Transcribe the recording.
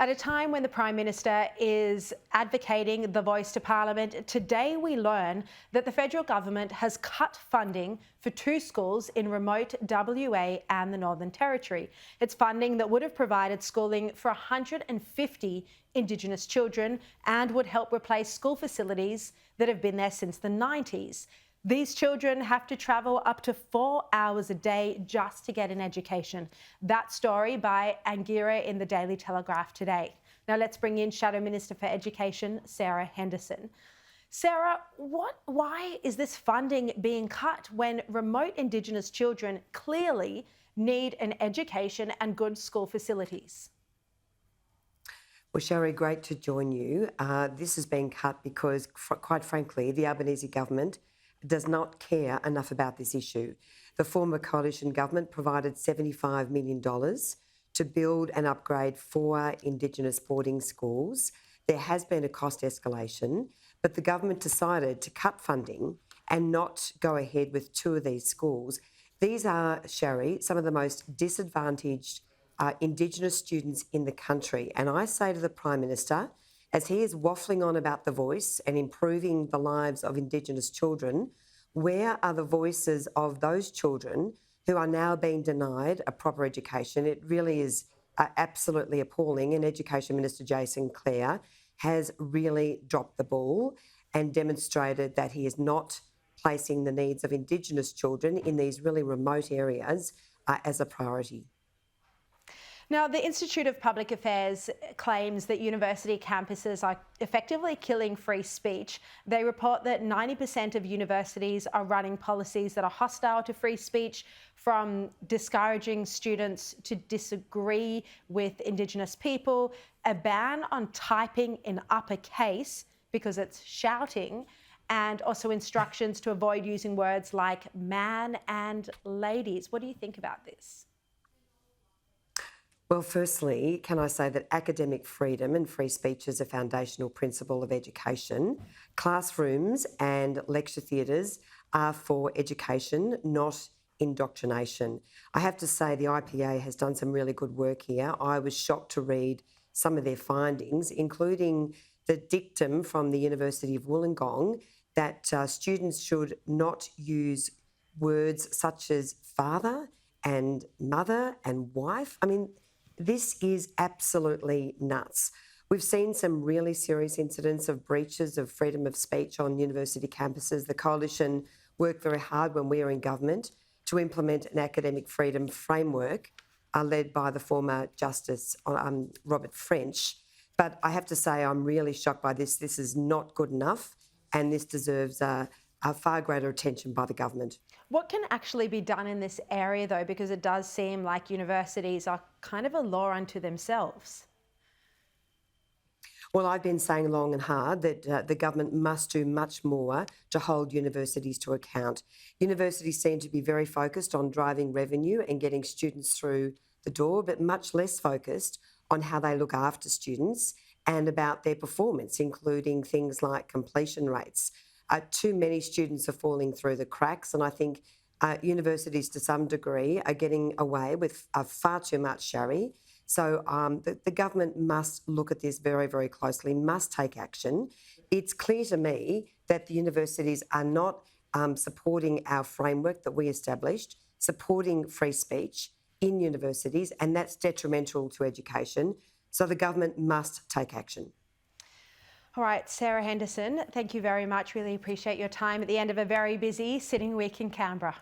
At a time when the Prime Minister is advocating the voice to Parliament, today we learn that the federal government has cut funding for two schools in remote WA and the Northern Territory. It's funding that would have provided schooling for 150 Indigenous children and would help replace school facilities that have been there since the 90s. These children have to travel up to 4 hours a day just to get an education. That story by Angira in the Daily Telegraph today. Now let's bring in Shadow Minister for Education, Sarah Henderson. Sarah, why is this funding being cut when remote Indigenous children clearly need an education and good school facilities? Well, Sharri, great to join you. This has been cut because, quite frankly, the Albanese government does not care enough about this issue. The former coalition government provided $75 million to build and upgrade 4 Indigenous boarding schools. There has been a cost escalation, but the government decided to cut funding and not go ahead with 2 of these schools. These are, Sharri, some of the most disadvantaged Indigenous students in the country. And I say to the Prime Minister, as he is waffling on about the voice and improving the lives of Indigenous children, where are the voices of those children who are now being denied a proper education? It really is absolutely appalling, and Education Minister Jason Clare has really dropped the ball and demonstrated that he is not placing the needs of Indigenous children in these really remote areas as a priority. Now, the Institute of Public Affairs claims that university campuses are effectively killing free speech. They report that 90% of universities are running policies that are hostile to free speech, from discouraging students to disagree with Indigenous people, a ban on typing in uppercase because it's shouting, and also instructions to avoid using words like man and ladies. What do you think about this? Well, firstly, can I say that academic freedom and free speech is a foundational principle of education. Classrooms and lecture theatres are for education, not indoctrination. I have to say the IPA has done some really good work here. I was shocked to read some of their findings, including the dictum from the University of Wollongong that students should not use words such as father and mother and wife. I mean, this is absolutely nuts. We've seen some really serious incidents of breaches of freedom of speech on university campuses. The Coalition worked very hard when we were in government to implement an academic freedom framework led by the former Justice Robert French. But I have to say I'm really shocked by this. This is not good enough, and this deserves a far greater attention by the government. What can actually be done in this area, though, because it does seem like universities are kind of a law unto themselves? Well, I've been saying long and hard that the government must do much more to hold universities to account. Universities seem to be very focused on driving revenue and getting students through the door, but much less focused on how they look after students and about their performance, including things like completion rates. Too many students are falling through the cracks, and I think universities to some degree are getting away with far too much, Sharri. So the government must look at this very, very closely, must take action. It's clear to me that the universities are not supporting our framework that we established, supporting free speech in universities, and that's detrimental to education. So the government must take action. All right, Sarah Henderson, thank you very much. Really appreciate your time at the end of a very busy sitting week in Canberra.